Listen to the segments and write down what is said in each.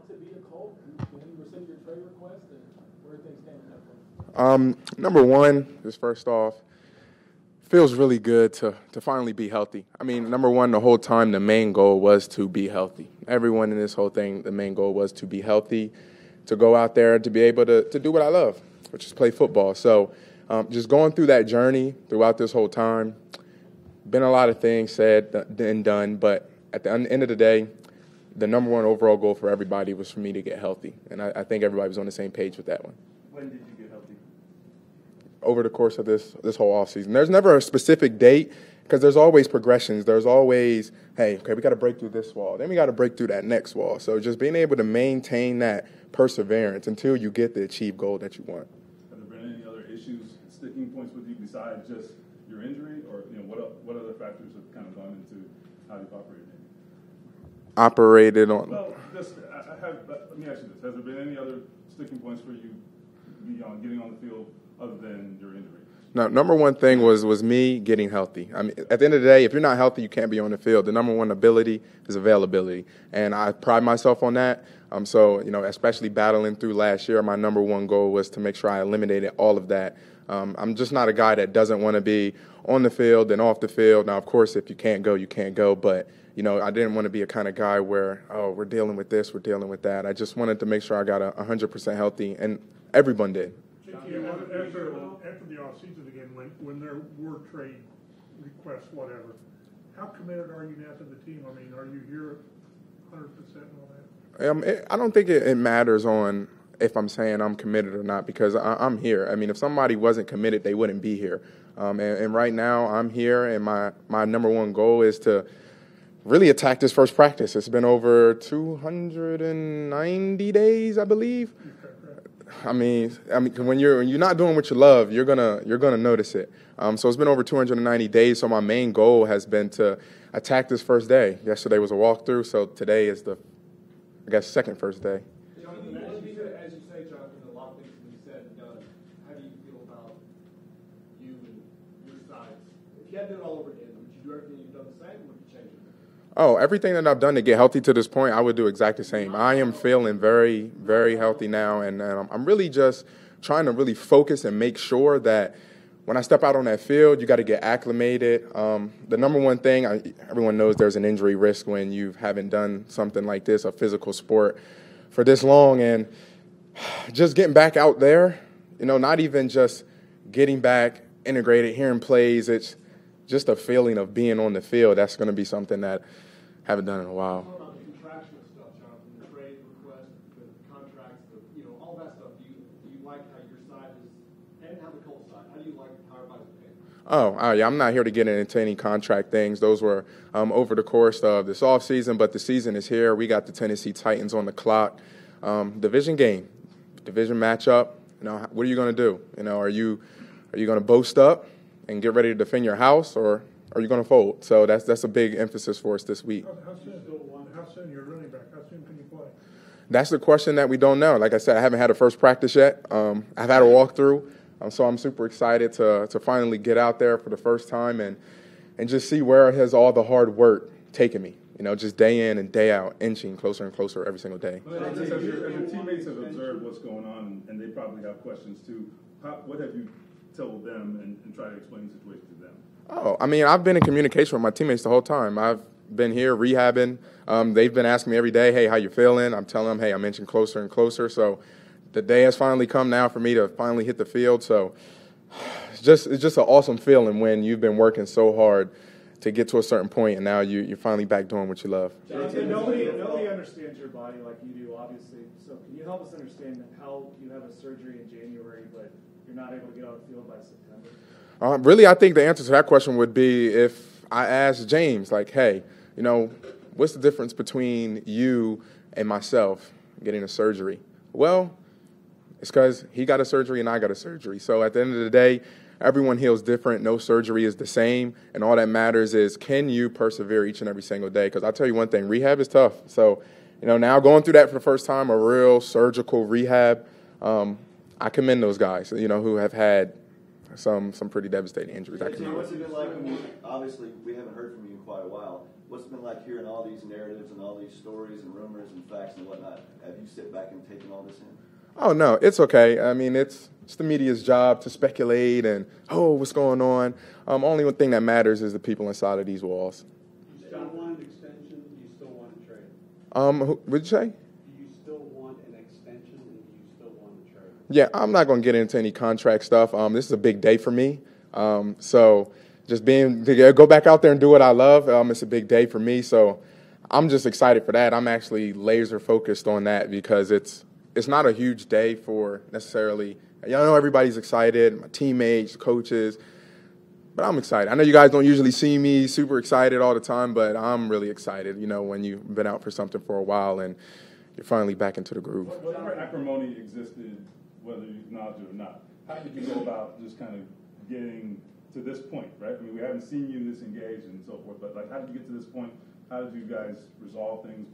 want to be a Colt? When you received your trade request, and where are things standing up for you? Number one, just first off, feels really good to finally be healthy. I mean, number one, the whole time the main goal was to be healthy. Everyone in this whole thing, the main goal was to be healthy, to go out there, to be able to do what I love, which is play football. So just going through that journey throughout this whole time, been a lot of things said and done, but at the end of the day, the number one overall goal for everybody was for me to get healthy. And I think everybody was on the same page with that one. When did you get healthy? Over the course of this whole offseason. There's never a specific date because there's always progressions. There's always, hey, okay, we got to break through this wall. Then we got to break through that next wall. So just being able to maintain that perseverance until you get the achieved goal that you want. Have there been any other issues, sticking points with you besides just your injury, or what other factors have kind of gone into how you've operated? Operated on. Well, let me ask you this: has there been any other sticking points for you beyond getting on the field other than your injury? No, number one thing was me getting healthy. I mean, at the end of the day, if you're not healthy, you can't be on the field. The number one ability is availability, and I pride myself on that. So, especially battling through last year, my number one goal was to make sure I eliminated all of that. I'm just not a guy that doesn't want to be on the field and off the field. Now, of course, if you can't go, you can't go. But, I didn't want to be a kind of guy where, we're dealing with this, we're dealing with that. I just wanted to make sure I got 100% healthy, and everyone did. After the offseason again, when there were trade requests, whatever, how committed are you now to the team? I mean, are you here 100% and all that? I don't think it matters on if I'm saying I'm committed or not, because I'm here. I mean, if somebody wasn't committed, they wouldn't be here. And right now I'm here, and my number one goal is to really attack this first practice. It's been over 290 days, I believe. I mean, when you're not doing what you love, you're gonna notice it. So it's been over 290 days. So my main goal has been to attack this first day. Yesterday was a walkthrough, so today is the, second first day. Jonathan, as you say, Jonathan, a lot of things can be said and done. How do you feel about you and your sides? If you had to do it all over again, would you do everything you've done the same, or would you change it? Oh, everything that I've done to get healthy to this point, I would do exactly the same. I am feeling very, very healthy now, and I'm really just trying to really focus and make sure that when I step out on that field, you got to get acclimated. The number one thing, everyone knows there's an injury risk when you haven't done something like this, a physical sport, for this long. And just getting back out there, not even just getting back integrated, hearing plays, it's just a feeling of being on the field. That's going to be something that I haven't done in a while. What about the contractual stuff, Jonathan? The trade request, the contracts, all that stuff. Do you like how your side is, and how the Colts side? How do you like how everybody's paying? Yeah, I'm not here to get into any contract things. Those were over the course of this offseason, but the season is here. We got the Tennessee Titans on the clock. Division game, division matchup. What are you going to do? Are you going to boast up and get ready to defend your house, or are you going to fold? So that's a big emphasis for us this week. How soon you're running back? How soon can you play? That's the question that we don't know. Like I said, I haven't had a first practice yet. I've had a walkthrough, so I'm super excited to finally get out there for the first time and just see where has all the hard work taken me. Just day in and day out, inching closer and closer every single day. As your teammates have observed what's going on, and they probably have questions too, what have you told them and try to explain the situation to them? I've been in communication with my teammates the whole time. I've been here rehabbing. They've been asking me every day, hey, how you feeling? I'm telling them, hey, I'm inching closer and closer. So the day has finally come now for me to finally hit the field. So it's just an awesome feeling when you've been working so hard to get to a certain point, and now you're finally back doing what you love. Jonathan, nobody understands your body like you do, obviously. So can you help us understand how you have a surgery in January, but you're not able to get on the field by September? Really, I think the answer to that question would be if I asked James, like, hey, what's the difference between you and myself getting a surgery? Well, it's because he got a surgery and I got a surgery. So at the end of the day, everyone heals different. No surgery is the same. And all that matters is, can you persevere each and every single day? Because I'll tell you one thing, rehab is tough. So, now going through that for the first time, a real surgical rehab, I commend those guys, who have had some pretty devastating injuries. What's it been like when obviously we haven't heard from you in quite a while. What's it been like hearing all these narratives and all these stories and rumors and facts and whatnot? Have you sit back and taken all this in? Oh, no, it's okay. I mean, it's the media's job to speculate and, what's going on. Only one thing that matters is the people inside of these walls. You still want an extension? Do you still want a trade? What did you say? Do you still want an extension and do you still want a trade? Yeah, I'm not going to get into any contract stuff. This is a big day for me. So just to go back out there and do what I love, it's a big day for me. So I'm just excited for that. I'm actually laser focused on that because it's not a huge day for necessarily. I know everybody's excited, my teammates, coaches, but I'm excited. I know you guys don't usually see me super excited all the time, but I'm really excited, when you've been out for something for a while and you're finally back into the groove. Whatever acrimony existed, whether you acknowledge it or not, how did you go about just kind of getting to this point, right? I mean, we haven't seen you this engaged and so forth, but how did you get to this point? How did you guys resolve things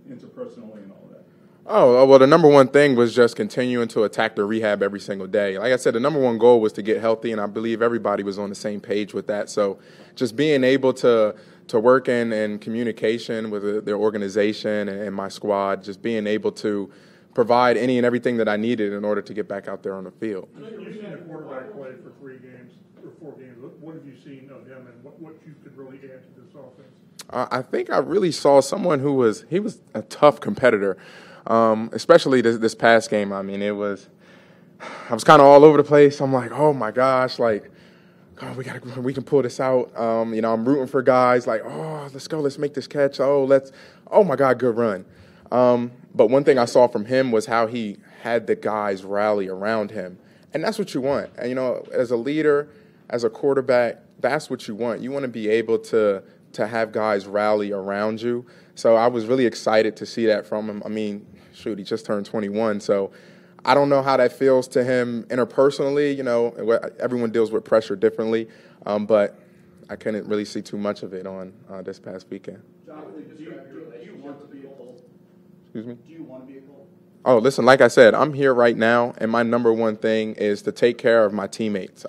interpersonally and all that? Oh, well, the number one thing was just continuing to attack the rehab every single day. Like I said, the number one goal was to get healthy, and I believe everybody was on the same page with that. So just being able to work in communication with their organization and my squad, just being able to provide any and everything that I needed in order to get back out there on the field. You've seen a quarterback play for 3 games or 4 games. What have you seen of him and what you could really add to this offense? I think I really saw someone who was a tough competitor. Especially this past game. I mean, I was kind of all over the place. I'm like, oh my gosh, like, God, we can pull this out. I'm rooting for guys like, oh, let's go, let's make this catch. Oh my God, good run. But one thing I saw from him was how he had the guys rally around him, and that's what you want. And as a leader, as a quarterback, that's what you want. You want to be able to have guys rally around you. So I was really excited to see that from him. I mean, shoot, he just turned 21, so I don't know how that feels to him interpersonally. Everyone deals with pressure differently, but I couldn't really see too much of it on this past weekend. Jonathan, do you want to be a Colt? Excuse me? Do you want to be a Colt? Oh, listen, like I said, I'm here right now, and my number one thing is to take care of my teammates.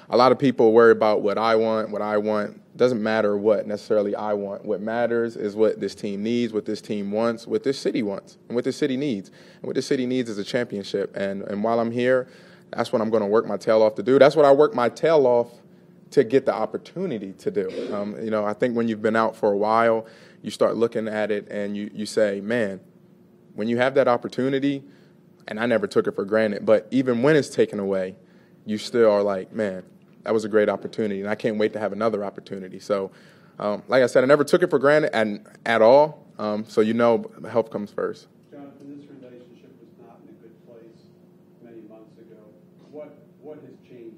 A lot of people worry about what I want. Doesn't matter what necessarily I want. What matters is what this team needs, what this team wants, what this city wants, and what this city needs. And what this city needs is a championship. And while I'm here, that's what I'm going to work my tail off to do. That's what I work my tail off to get the opportunity to do. I think when you've been out for a while, you start looking at it and you say, man, when you have that opportunity, and I never took it for granted, but even when it's taken away, you still are like, man, that was a great opportunity, and I can't wait to have another opportunity. So, like I said, I never took it for granted at all. So help comes first. Jonathan, this relationship was not in a good place many months ago. What has changed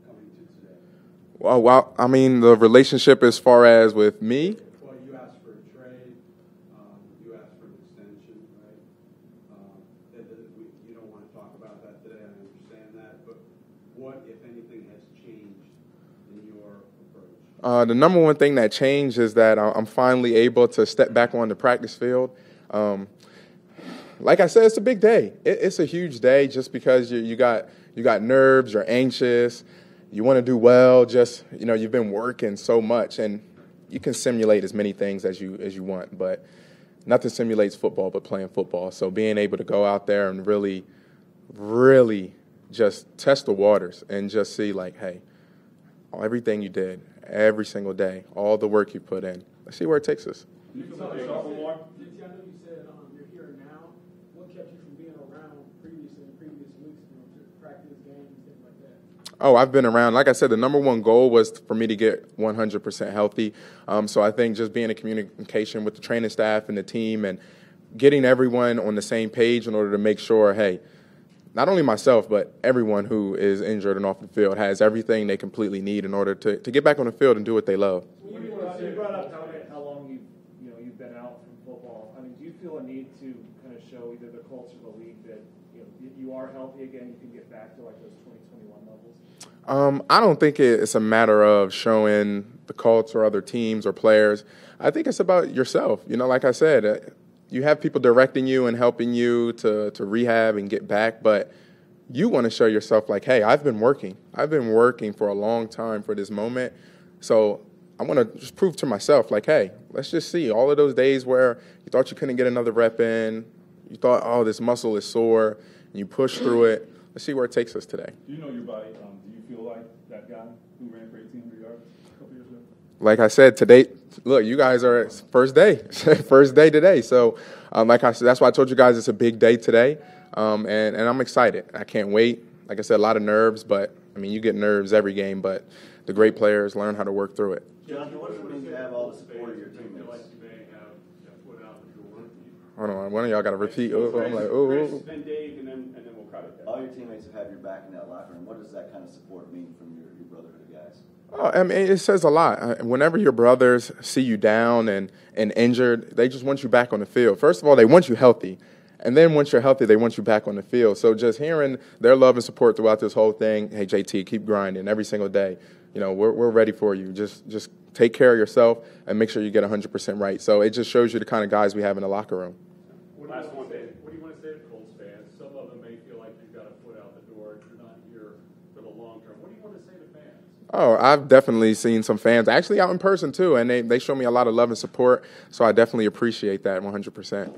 coming to today? Well, I mean, the relationship as far as with me. Well, you asked for a trade. You asked for an extension, right? You don't want to talk about that today. I understand that, but what, if anything, has changed in your approach? The number one thing that changed is that I'm finally able to step back on the practice field. Like I said, it's a big day. It's a huge day just because you got nerves, you're anxious, you want to do well. Just you've been working so much, and you can simulate as many things as you want, but nothing simulates football but playing football. So being able to go out there and really, really just test the waters and just see like, hey, everything you did every single day, all the work you put in, let's see where it takes us. I know you said you're here now. What kept you from being around previous weeks, to practice games and things like that? Oh, I've been around. Like I said, the number one goal was for me to get 100% healthy. So I think just being in communication with the training staff and the team and getting everyone on the same page in order to make sure, hey, not only myself, but everyone who is injured and off the field has everything they completely need in order to get back on the field and do what they love. You brought up how long you've been out from football. I mean, do you feel a need to kind of show either the Colts or the league that you are healthy again, you can get back to like those 2021 levels? I don't think it's a matter of showing the Colts or other teams or players. I think it's about yourself. Like I said, you have people directing you and helping you to rehab and get back, but you want to show yourself like, hey, I've been working for a long time for this moment. So I want to just prove to myself like, hey, let's just see all of those days where you thought you couldn't get another rep in, you thought, oh, this muscle is sore, and you push through it. Let's see where it takes us today. Do you know your body? Do you feel like that guy who ran for 1,800 yards a couple years ago? Like I said, today, look, you guys are at first day, first day today. So like I said, that's why I told you guys it's a big day today. And I'm excited. I can't wait. Like I said, a lot of nerves, but, I mean, you get nerves every game, but the great players learn how to work through it. Jonathan, what does it mean to have all the support of your teammates? Hold on, one of y'all got to repeat. I'm like, oh. Then Dave, and then we'll cut it there. All your teammates have had your back in that locker room. What does that kind of support mean from your brotherhood of guys? Oh, I mean, it says a lot. Whenever your brothers see you down and injured, they just want you back on the field. First of all, they want you healthy. And then once you're healthy, they want you back on the field. So just hearing their love and support throughout this whole thing, hey, JT, keep grinding every single day. You know, we're ready for you. Just take care of yourself and make sure you get 100% right. So it just shows you the kind of guys we have in the locker room. What do you want to say to Colts fans? Some of them may feel like you've got a foot out the door. You're not here for the long term. What do you want to say to fans? Oh, I've definitely seen some fans actually out in person too, and they show me a lot of love and support. So I definitely appreciate that 100%.